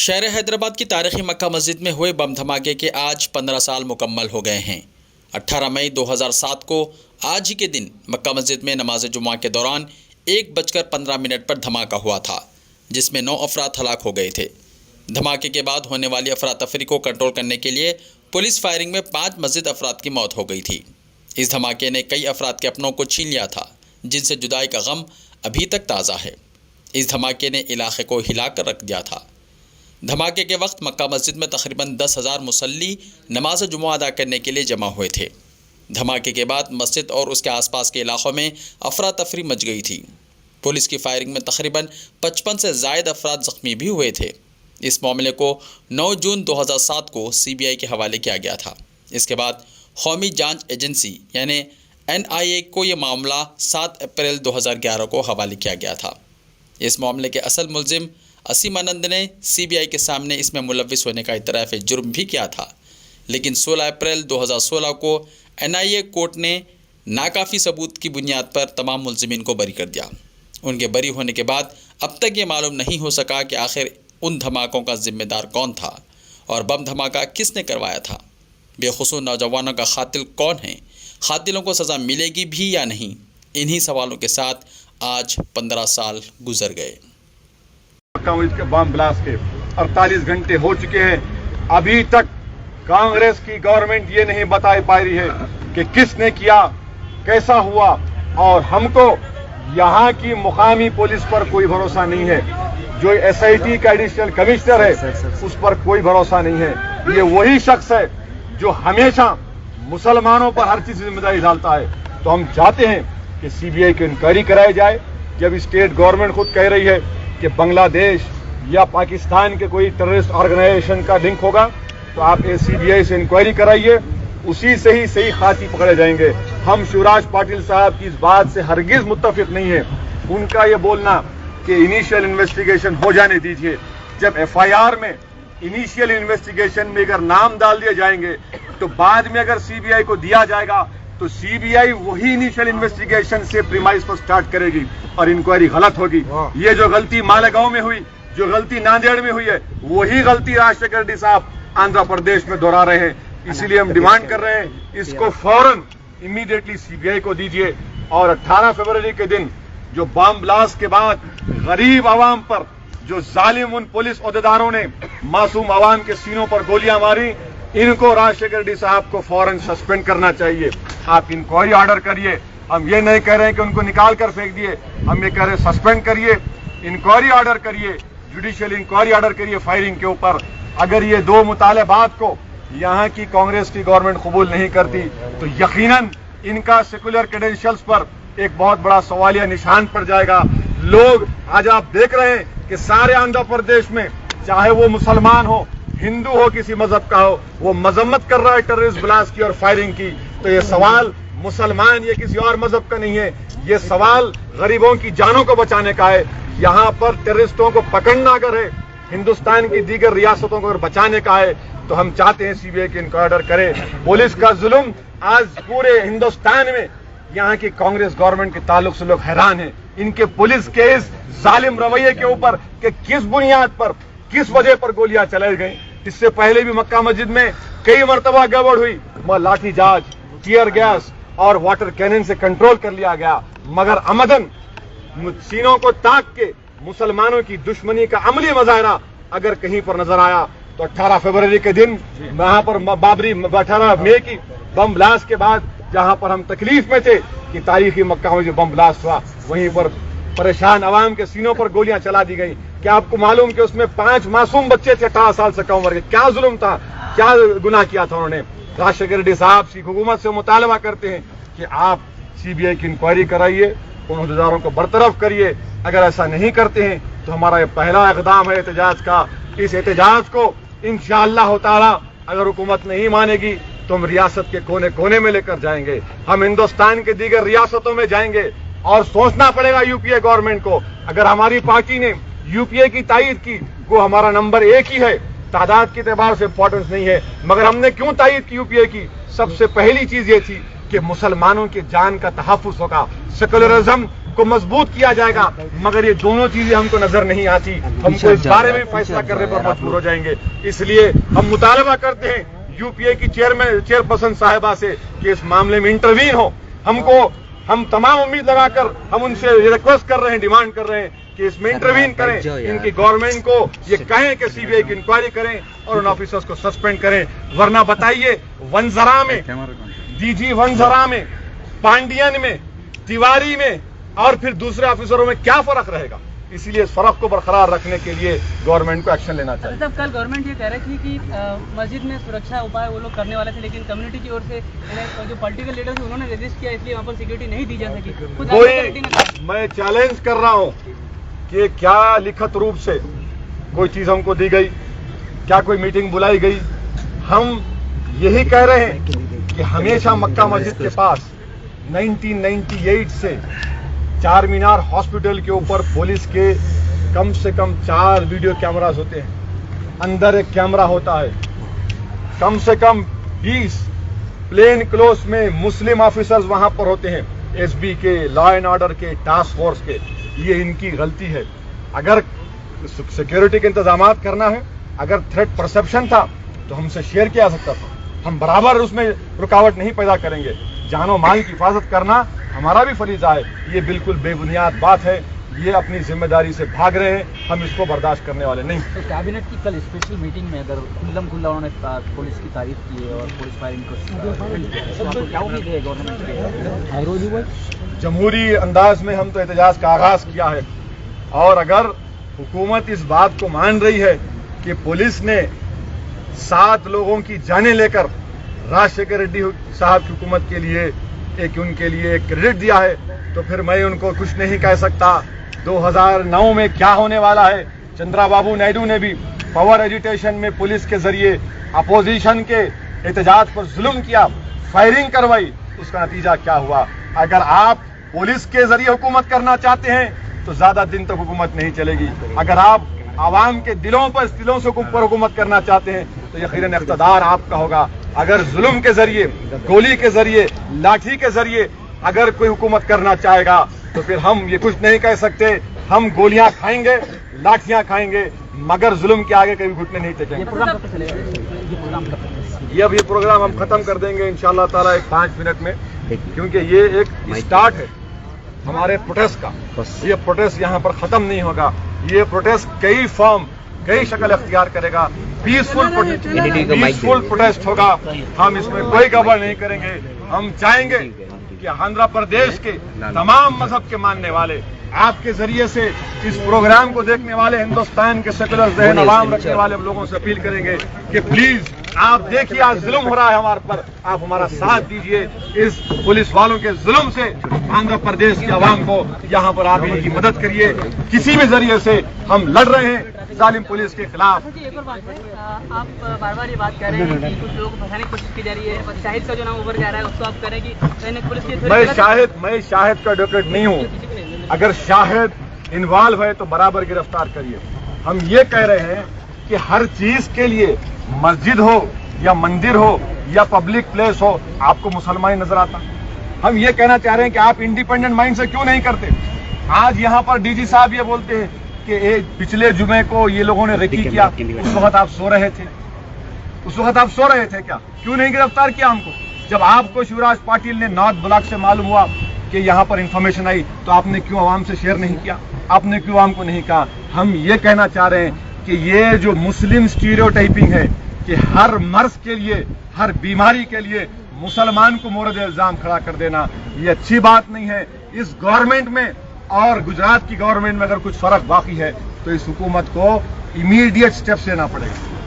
شہر حیدرآباد کی تاریخی مکہ مسجد میں ہوئے بم دھماکے کے آج 15 سال مکمل ہو گئے ہیں۔ 18 مئی 2007 کو آج ہی کے دن مکہ مسجد میں نماز جمعہ کے دوران 1:15 پر دھماکہ ہوا تھا، جس میں 9 افراد ہلاک ہو گئے تھے۔ دھماکے کے بعد ہونے والی افراتفری کو کنٹرول کرنے کے لیے پولیس فائرنگ میں 5 مسجد افراد کی موت ہو گئی تھی۔ اس دھماکے نے کئی افراد کے اپنوں کو چھین لیا تھا، جن سے جدائی کا غم ابھی تک تازہ ہے۔ اس دھماکے نے علاقے کو ہلا کر رکھ دیا تھا۔ دھماکے کے وقت مکہ مسجد میں تقریباً 10,000 مصلی نماز جمعہ ادا کرنے کے لیے جمع ہوئے تھے۔ دھماکے کے بعد مسجد اور اس کے آس پاس کے علاقوں میں افراتفری مچ گئی تھی۔ پولیس کی فائرنگ میں تقریباً 55 سے زائد افراد زخمی بھی ہوئے تھے۔ اس معاملے کو 9 جون 2007 کو CBI کے حوالے کیا گیا تھا۔ اس کے بعد قومی جانچ ایجنسی یعنی NIA کو یہ معاملہ 7 اپریل 2011 کو حوالے کیا گیا تھا۔ اس معاملے کے اصل ملزم اسیم آنند نے CBI کے سامنے اس میں ملوث ہونے کا اعتراف جرم بھی کیا تھا، لیکن 16 اپریل 2016 کو NIA کورٹ نے ناکافی ثبوت کی بنیاد پر تمام ملزمین کو بری کر دیا۔ ان کے بری ہونے کے بعد اب تک یہ معلوم نہیں ہو سکا کہ آخر ان دھماکوں کا ذمہ دار کون تھا اور بم دھماکہ کس نے کروایا تھا۔ بے قصور نوجوانوں کا قاتل کون ہے؟ قاتلوں کو سزا ملے گی بھی یا نہیں؟ انہی سوالوں کے ساتھ آج 15 سال گزر گئے۔ کے بم بلاسٹ کے 48 گھنٹے ہو چکے ہیں، ابھی تک کانگریس کی گورنمنٹ یہ نہیں بتا پا رہی ہے کہ کس نے کیا، کیسا ہوا، اور ہم کو یہاں کی مقامی پولیس پر کوئی بھروسہ نہیں ہے۔ جو SIT کا ایڈیشنل کمشنر ہے اس پر کوئی بھروسہ نہیں ہے۔ یہ وہی شخص ہے جو ہمیشہ مسلمانوں پر ہر چیز کی ذمہ داری ڈالتا ہے۔ تو ہم چاہتے ہیں کہ CBI کی انکوائری کرائی جائے۔ جب اسٹیٹ گورنمنٹ خود کہہ رہی ہے کہ بنگلہ دیش یا پاکستان کے کوئی ٹیررسٹ آرگنائزیشن کا لنک ہوگا تو آپ CBI سے انکوائری کرائیے، اسی سے ہی صحیح خاطی پکڑے جائیں گے۔ ہم شیوراج پاٹل صاحب کی اس بات سے ہرگز متفق نہیں ہیں۔ ان کا یہ بولنا کہ انیشیل انویسٹیگیشن ہو جانے دیجیے، جب FIR میں انیشیل انویسٹیگیشن میں اگر نام ڈال دیے جائیں گے تو بعد میں اگر CBI کو دیا جائے گا تو CBI وہی انیشیل انویسٹیگیشن سے پریمائز پر سٹارٹ کرے گی اور انکوائری غلط ہوگی۔ یہ جو غلطی مالیگاؤں میں ہوئی، جو غلطی ناندیڑ میں ہوئی ہے، وہی غلطی راج شیکھر ریڈی صاحب آندھرا پردیش میں دہرا رہے ہیں۔ اسی لیے ہم ڈیمانڈ کر رہے ہیں اس کو فوراً امیڈیٹلی CBI کو دیجیے، اور 18 فروری کے دن جو بم بلاسٹ کے بعد غریب عوام پر جو ظالم ان پولیس عہدیداروں نے معصوم عوام کے سینوں پر گولیاں ماری، ان کو راج شیکھر ریڈی صاحب کو فوراً سسپینڈ کرنا چاہیے۔ آپ انکوائری آرڈر کریے۔ ہم یہ نہیں کہہ رہے ہیں کہ ان کو نکال کر پھینک دیے، ہم یہ کہہ رہے ہیں سسپینڈ کریے، انکوائری آرڈر کریے، جوڈیشل انکوائری آرڈر کریے فائرنگ کے اوپر۔ اگر یہ 2 مطالبات کو یہاں کی کانگریس کی گورنمنٹ قبول نہیں کرتی تو یقیناً ان کا سیکولر کریڈینشلز پر ایک بہت بڑا سوالیہ نشان پڑ جائے گا۔ لوگ آج آپ دیکھ رہے ہیں کہ سارے آندھرا پردیش میں چاہے وہ مسلمان ہو، ہندو ہو، کسی مذہب کا ہو، وہ مذمت کر رہا ہے ٹیررسٹ بلاسٹ کی اور فائرنگ کی۔ تو یہ سوال مسلمان یا کسی اور مذہب کا نہیں ہے، یہ سوال غریبوں کی جانوں کو بچانے کا ہے۔ یہاں پر ٹیررسٹوں کو پکڑنا اگر ہے، ہندوستان کی دیگر ریاستوں کو اگر بچانے کا ہے، تو ہم چاہتے ہیں CBI کی انکوائری کرے۔ پولیس کا ظلم آج پورے ہندوستان میں یہاں کی کانگریس گورنمنٹ کے تعلق سے لوگ حیران ہیں، ان کے پولیس کے اس ظالم رویے کے اوپر کہ کس بنیاد پر، کس وجہ پر گولیاں چلائی گئیں۔ اس سے پہلے بھی مکہ مسجد میں کئی مرتبہ گڑبڑ ہوئی، لاٹھی چارج، ٹیئر گیس اور واٹر کینن سے کنٹرول کر لیا گیا، مگر عمدن سینوں کو تاک کے مسلمانوں کی دشمنی کا عملی مظاہرہ اگر کہیں پر نظر آیا تو 18 فروری کے دن وہاں پر 18 مئی کی بم بلاسٹ کے بعد جہاں پر ہم تکلیف میں تھے کہ تاریخی مکہ میں جو بم بلاسٹ ہوا، وہیں پر پریشان عوام کے سینوں پر گولیاں چلا دی گئی۔ کیا آپ کو معلوم کہ اس میں 5 معصوم بچے تھے 18 سال سے کم عمر کے؟ کیا ظلم تھا، کیا گناہ کیا تھا انہوں نے؟ راج شیکھر ریڈی صاحب کی حکومت سے مطالبہ کرتے ہیں کہ آپ CBI کی انکوائری کرائیے، ان عہدیداروں کو برطرف کریے۔ اگر ایسا نہیں کرتے ہیں تو ہمارا یہ پہلا اقدام ہے احتجاج کا۔ اس احتجاج کو انشاءاللہ تعالی اگر حکومت نہیں مانے گی تو ہم ریاست کے کونے کونے میں لے کر جائیں گے، ہم ہندوستان کے دیگر ریاستوں میں جائیں گے، اور سوچنا پڑے گا UPA گورنمنٹ کو۔ اگر ہماری پارٹی نے UPA کی تائید کی، وہ ہمارا نمبر 1 ہی ہے، تعداد کے اعتبار سے امپورٹنس نہیں ہے، مگر ہم نے کیوں تائید کی UPA کی؟ سب سے پہلی چیز یہ تھی کہ مسلمانوں کی جان کا تحفظ ہوگا، سیکولرزم کو مضبوط کیا جائے گا، مگر یہ دونوں چیزیں ہم کو نظر نہیں آتی. ہم کو اس بارے میں فیصلہ کرنے پر مجبور ہو جائیں گے. اس لیے ہم مطالبہ کرتے ہیں یو پی اے کی چیئرپرسن صاحبہ سے کہ اس معاملے میں انٹروین ہو. ہم تمام امید لگا کر ہم ان سے ریکویسٹ کر رہے ہیں، ڈیمانڈ کر رہے ہیں کہ اس میں انٹروین کریں. ان کی گورنمنٹ کو یہ کہیں کہ سی بی آئی کی انکوائری کریں اور ان آفیسرز کو سسپینڈ کریں. ورنہ بتائیے ونزرا میں، ڈی جی ونزرا میں، پانڈین میں، تیواری میں اور پھر دوسرے آفیسروں میں کیا فرق رہے گا؟ اسی لیے اس فرق کو برقرار رکھنے کے لیے گورنمنٹ کو ایکشن لینا چاہیے. صاحب کل گورنمنٹ یہ کہہ رہی تھی کہ مسجد میں سرکشا اپائے وہ لوگ کرنے والے تھے، لیکن کمیونٹی کی اور سے جو پولیٹیکل لیڈر تھے انہوں نے ریزسٹ کیا، اس لیے وہاں پر سیکورٹی نہیں دی جا سکی. میں چیلنج کر رہا ہوں کہ کیا لکھت روپ سے کوئی چیز ہم کو دی گئی، کیا کوئی میٹنگ بلائی گئی؟ ہم یہی کہہ رہے ہیں کہ ہمیشہ مکہ مسجد کے پاس 1998 سے چار مینار ہاسپٹل کے اوپر پولیس کے کم سے کم 4 ویڈیو کیمراز ہوتے ہیں. اندر ایک کیمرہ ہوتا ہے. کم سے کم 20 پلین کلوز میں مسلم آفیسرز وہاں پر ہوتے ہیں، ایس بی کے، لا اینڈ آرڈر کے، ٹاسک فورس کے. یہ ان کی غلطی ہے. اگر سیکورٹی کے انتظامات کرنا ہے، اگر تھریٹ پرسپشن تھا تو ہم سے شیئر کیا جا سکتا تھا. ہم برابر اس میں رکاوٹ نہیں پیدا کریں گے. جان و مال کی حفاظت کرنا ہمارا بھی فریضہ ہے. یہ بالکل بے بنیاد بات ہے. یہ اپنی ذمہ داری سے بھاگ رہے ہیں. ہم اس کو برداشت کرنے والے نہیں. تو کابینٹ کی کل اسپیشل میٹنگ میں اگر کھلم کھلا انہوں نے پولیس کی تعریف کی ہے اور پولیس فائرنگ کو کیا امید ہے گورنمنٹ کے؟ جمہوری انداز میں ہم تو احتجاج کا آغاز کیا ہے، اور اگر حکومت اس بات کو مان رہی ہے کہ پولیس نے 7 لوگوں کی جانیں لے کر راجشیکھر ریڈی صاحب کی حکومت کے لیے ان کے لیے ایک کریڈٹ دیا ہے، تو پھر میں ان کو کچھ نہیں کہہ سکتا. 2009 میں کیا ہونے والا ہے؟ چندرا بابو نائیڈو نے بھی پاور ایجیٹیشن میں پولیس کے ذریعے اپوزیشن کے احتجاج پر ظلم کیا، فائرنگ کروائی. اس کا نتیجہ کیا ہوا؟ اگر آپ پولیس کے ذریعے حکومت کرنا چاہتے ہیں تو زیادہ دن تک حکومت نہیں چلے گی. اگر آپ عوام کے دلوں سے اوپر حکومت کرنا چاہتے ہیں تو یقیناً اقتدار آپ کا ہوگا. اگر ظلم کے ذریعے، گولی کے ذریعے، لاٹھی کے ذریعے اگر کوئی حکومت کرنا چاہے گا تو پھر ہم یہ کچھ نہیں کہہ سکتے. ہم گولیاں کھائیں گے، لاٹھیاں کھائیں گے، مگر ظلم کے آگے کبھی گھٹنے نہیں ٹکیں گے. یہ پروگرام ہم ختم کر دیں گے انشاءاللہ تعالیٰ 5 منٹ میں، کیونکہ یہ ایک اسٹارٹ ہے ہمارے پروٹیسٹ کا. یہ پروٹیسٹ یہاں پر ختم نہیں ہوگا. یہ پروٹیسٹ کئی فارم، کئی شکل اختیار کرے گا. پیسفل پروٹیسٹ ہوگا. ہم اس میں کوئی گڑبڑ نہیں کریں گے. ہم چاہیں گے کہ آندھرا پردیش کے تمام مذہب کے ماننے والے، آپ کے ذریعے سے اس پروگرام کو دیکھنے والے ہندوستان کے سیکولر ذہن عوام رکھنے والے لوگوں سے اپیل کریں گے کہ پلیز آپ دیکھیے آج ظلم ہو رہا ہے ہمارے پر، آپ ہمارا ساتھ دیجئے. اس پولیس والوں کے ظلم سے آندھرا پردیش کے عوام کو یہاں پر آپ ان کی مدد کریے. کسی بھی ذریعے سے ہم لڑ رہے ہیں ظالم پولیس کے خلاف. ایک اور بات ہے، آپ بار بار یہ بات کہہ رہے ہیں کہ کچھ لوگوں کو پھنسانے کی کوشش کی جا رہی ہے. شاہد کا جو نام اوپر جا رہا ہے اس کو آپ کہہ رہے ہیں کہ پولیس کی میں شاہد کا ایڈوکیٹ نہیں ہوں. اگر شاہد انوالو ہے تو برابر گرفتار کریے. ہم یہ کہہ رہے ہیں کہ ہر چیز کے لیے، مسجد ہو یا مندر ہو یا پبلک پلیس ہو، آپ کو مسلمان نظر آتا. ہم یہ کہنا چاہ رہے ہیں کہ آپ انڈیپینڈنٹ مائنڈ سے کیوں نہیں کرتے. آج یہاں پر ڈی جی صاحب یہ بولتے ہیں کہ پچھلے جمعے کو یہ لوگوں نے ریکی کیا. اس وقت آپ سو رہے تھے کیا؟ کیوں نہیں گرفتار کیا ہم کو؟ جب آپ کو شیوراج پاٹل نے نارتھ بلاک سے معلوم ہوا کہ یہاں پر انفارمیشن آئی تو آپ نے کیوں عوام سے شیئر نہیں کیا؟ آپ نے کیوں عوام کو نہیں کہا؟ ہم یہ کہنا چاہ رہے ہیں کہ یہ جو مسلم اسٹیریوٹائپنگ ہے کہ ہر مرض کے لیے، ہر بیماری کے لیے مسلمان کو مورد الزام کھڑا کر دینا، یہ اچھی بات نہیں ہے. اس گورنمنٹ میں اور گجرات کی گورنمنٹ میں اگر کچھ فرق باقی ہے تو اس حکومت کو امیڈیٹ سٹیپس لینا پڑے گا.